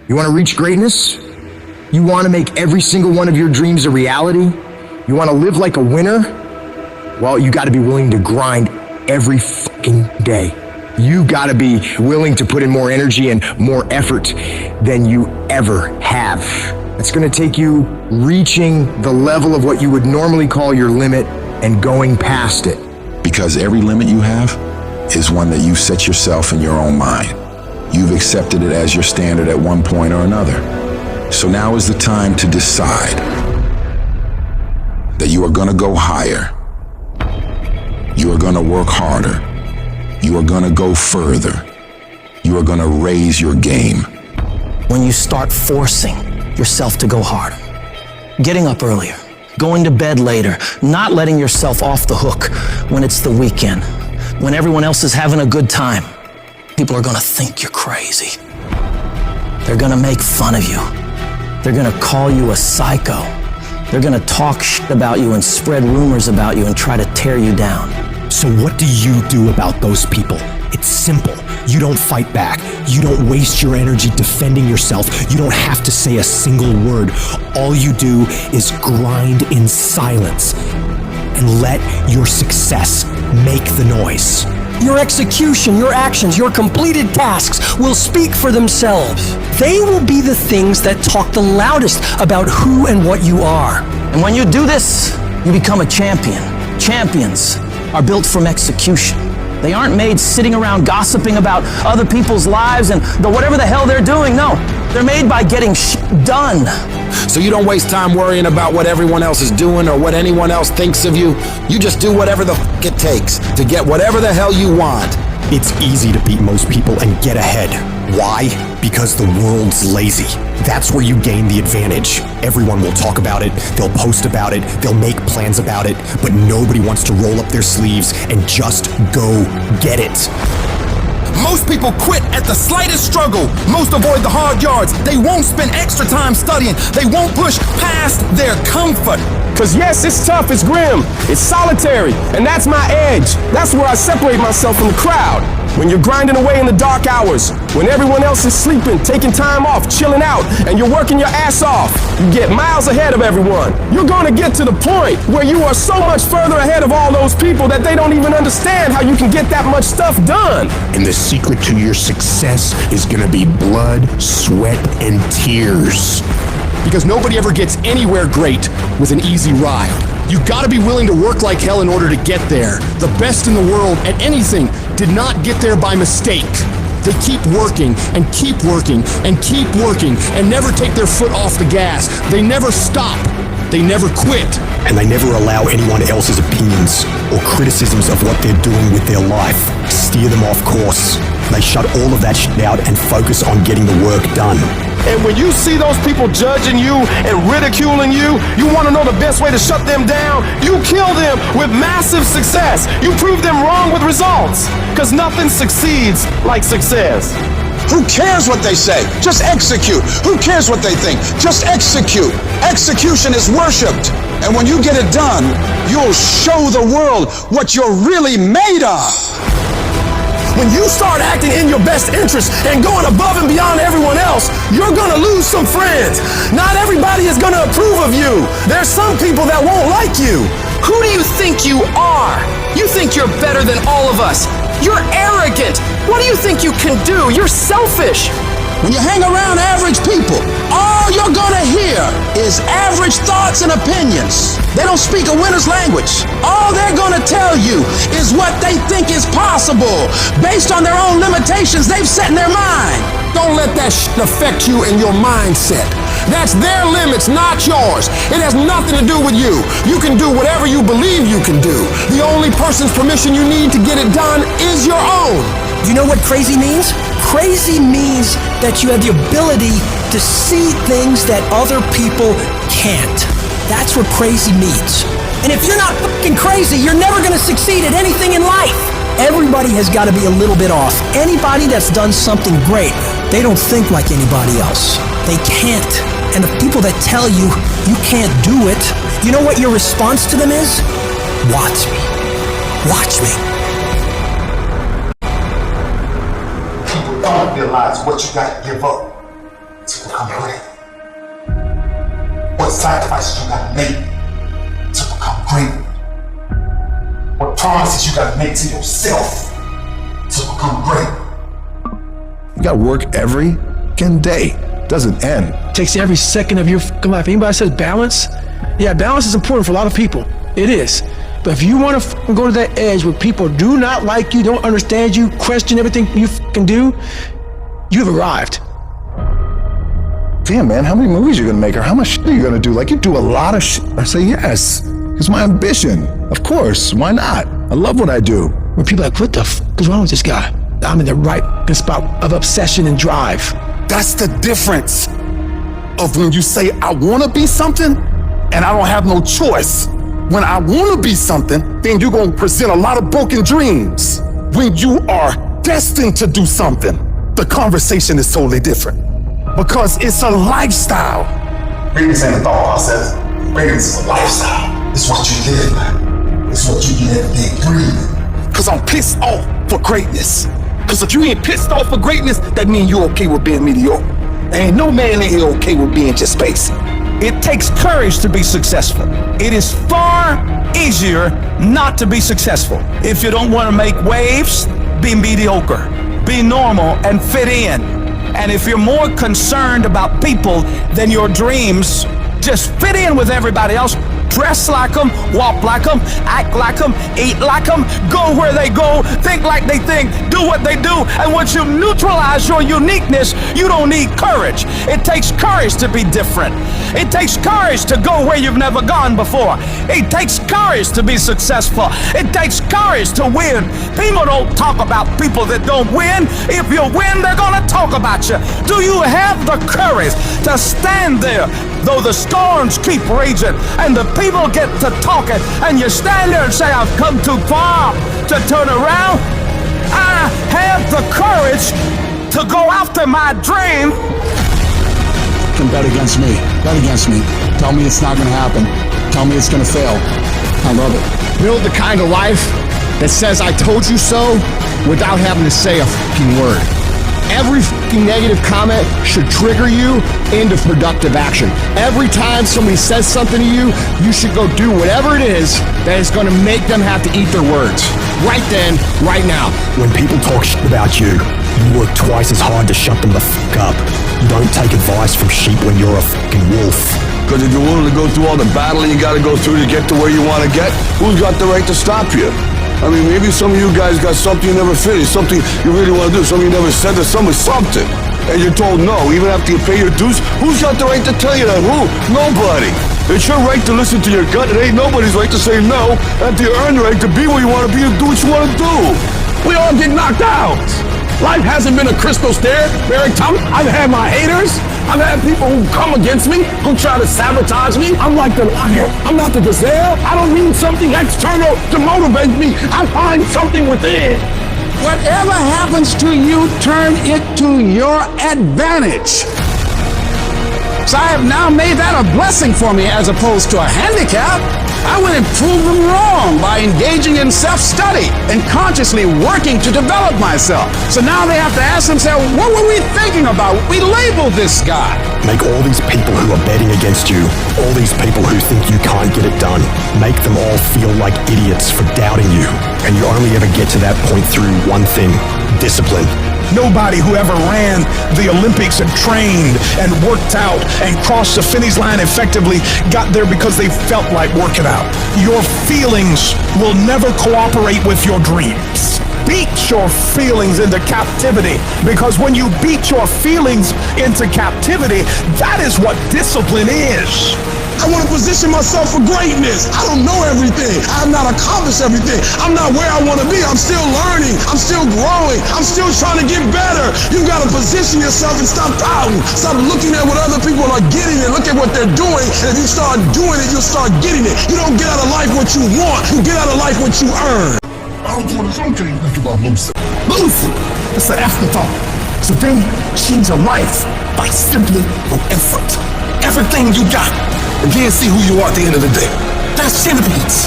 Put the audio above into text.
You want to reach greatness? You want to make every single one of your dreams a reality? You want to live like a winner? Well, you got to be willing to grind every fucking day. You got to be willing to put in more energy and more effort than you ever have. It's going to take you reaching the level of what you would normally call your limit and going past it. Because every limit you have is one that you've set yourself in your own mind. You've accepted it as your standard at one point or another. So now is the time to decide that you are going to go higher. You are going to work harder. You are going to go further. You are going to raise your game. When you start forcing yourself to go harder, getting up earlier, going to bed later, not letting yourself off the hook when it's the weekend, when everyone else is having a good time, people are going to think you're crazy. They're going to make fun of you. They're going to call you a psycho. They're going to talk shit about you and spread rumors about you and try to tear you down. So what do you do about those people? It's simple. You don't fight back. You don't waste your energy defending yourself. You don't have to say a single word. All you do is grind in silence and let your success make the noise. Your execution, your actions, your completed tasks will speak for themselves. They will be the things that talk the loudest about who and what you are. And when you do this, you become a champion. Champions are built from execution. They aren't made sitting around gossiping about other people's lives and whatever the hell they're doing. No, they're made by getting shit done. So you don't waste time worrying about what everyone else is doing or what anyone else thinks of you. You just do whatever the fuck it takes to get whatever the hell you want. It's easy to beat most people and get ahead. Why? Because the world's lazy. That's where you gain the advantage. Everyone will talk about it, they'll post about it, they'll make plans about it, but nobody wants to roll up their sleeves and just go get it. Most people quit at the slightest struggle. Most avoid the hard yards. They won't spend extra time studying. They won't push past their comfort. Cause yes, it's tough, it's grim, it's solitary, and that's my edge. That's where I separate myself from the crowd. When you're grinding away in the dark hours, when everyone else is sleeping, taking time off, chilling out, and you're working your ass off, you get miles ahead of everyone. You're gonna get to the point where you are so much further ahead of all those people that they don't even understand how you can get that much stuff done. And the secret to your success is gonna be blood, sweat, and tears. Because nobody ever gets anywhere great with an easy ride. You gotta be willing to work like hell in order to get there. The best in the world at anything did not get there by mistake. They keep working and keep working and keep working and never take their foot off the gas. They never stop. They never quit. And they never allow anyone else's opinions or criticisms of what they're doing with their life steer them off course. They shut all of that shit out and focus on getting the work done. And when you see those people judging you and ridiculing you, you want to know the best way to shut them down? You kill them with massive success. You prove them wrong with results. Because nothing succeeds like success. Who cares what they say? Just execute. Who cares what they think? Just execute. Execution is worshipped. And when you get it done, you'll show the world what you're really made of. When you start acting in your best interest and going above and beyond everyone else, you're gonna lose some friends. Not everybody is gonna approve of you. There's some people that won't like you. Who do you think you are? You think you're better than all of us. You're arrogant. What do you think you can do? You're selfish. When you hang around average people, all you're gonna hear is average thoughts and opinions. They don't speak a winner's language. All they're gonna tell you is what they think is possible based on their own limitations they've set in their mind. Don't let that shit affect you and your mindset. That's their limits, not yours. It has nothing to do with you. You can do whatever you believe you can do. The only person's permission you need to get it done is your own. Do you know what crazy means? Crazy means that you have the ability to see things that other people can't. That's what crazy means. And if you're not fucking crazy, you're never gonna succeed at anything in life. Everybody has got to be a little bit off. Anybody that's done something great, they don't think like anybody else. They can't. And the people that tell you you can't do it, you know what your response to them is? Watch me. Watch me. People don't realize what you got to give up. to become great? What sacrifices you gotta make to become great? What promises you gotta make to yourself to become great? You gotta work every fucking day. Doesn't end. Takes every second of your fucking life. Anybody says balance? Yeah, balance is important for a lot of people. It is. But if you want to go to that edge where people do not like you, don't understand you, question everything you fucking do, you've arrived. Damn, man, how many movies are you gonna make or how much shit are you gonna do? Like, you do a lot of shit. I say yes. It's my ambition. Of course, why not? I love what I do. When people are like, what the fuck is wrong with this guy? I'm in the right spot of obsession and drive. That's the difference of when you say, I wanna be something, and I don't have no choice. When I wanna be something, then you're gonna present a lot of broken dreams. When you are destined to do something, the conversation is totally different. Because it's a lifestyle. Greatness ain't a thought process. Greatness is a lifestyle. It's what you live. It's what you get every day breathing. Cause I'm pissed off for greatness. Cause if you ain't pissed off for greatness, that means you're okay with being mediocre. There ain't no man in here okay with being just basic. It takes courage to be successful. It is far easier not to be successful. If you don't want to make waves, be mediocre, be normal and fit in. And if you're more concerned about people than your dreams, just fit in with everybody else. Dress like them, walk like them, act like them, eat like them, go where they go, think like they think, do what they do. And once you neutralize your uniqueness, you don't need courage. It takes courage to be different. It takes courage to go where you've never gone before. It takes courage to be successful. It takes courage to win. People don't talk about people that don't win. If you win, they're gonna talk about you. Do you have the courage to stand there though the storms keep raging and the people get to talking and you stand there and say, I've come too far to turn around? I have the courage to go after my dream. Can bet against me. Bet against me. Tell me it's not gonna happen. Tell me it's gonna fail. I love it. Build the kind of life that says I told you so without having to say a fucking word. Every fucking negative comment should trigger you into productive action. Every time somebody says something to you, you should go do whatever it is that is going to make them have to eat their words. Right then, right now. When people talk shit about you, you work twice as hard to shut them the fuck up. You don't take advice from sheep when you're a fucking wolf. Because if you're willing to go through all the battling you gotta go through to get to where you want to get, who's got the right to stop you? I mean, maybe some of you guys got something you never finished, something you really want to do, something you never said to someone, something. And you're told no, even after you pay your dues. Who's got the right to tell you that? Who? Nobody. It's your right to listen to your gut. It ain't nobody's right to say no. And you earn the right to be where you want to be and do what you want to do. We all get knocked out. Life hasn't been a crystal stair, Eric Thomas. I've had my haters. I've had people who come against me, who try to sabotage me. I'm like the lion. I'm not the gazelle. I don't need something external to motivate me. I find something within. Whatever happens to you, turn it to your advantage. So I have now made that a blessing for me as opposed to a handicap. I went and proved them wrong by engaging in self-study and consciously working to develop myself. So now they have to ask themselves, what were we thinking about? We labeled this guy. Make all these people who are betting against you, all these people who think you can't get it done, make them all feel like idiots for doubting you. And you only ever get to that point through one thing: discipline. Nobody who ever ran the Olympics and trained and worked out and crossed the finish line effectively got there because they felt like working out. Your feelings will never cooperate with your dreams. Beat your feelings into captivity, because when you beat your feelings into captivity, that is what discipline is. I want to position myself for greatness. I don't know everything. I have not accomplished everything. I'm not where I want to be. I'm still learning. I'm still growing. I'm still trying to get better. You've got to position yourself and stop pouting. Stop looking at what other people are getting and look at what they're doing. And if you start doing it, you'll start getting it. You don't get out of life what you want. You get out of life what you earn. I was doing this. I don't care you think about Lucy. Lucy! It's an afterthought. So then change your life by simply no effort. Everything you got. And then see who you are at the end of the day. That's centipedes.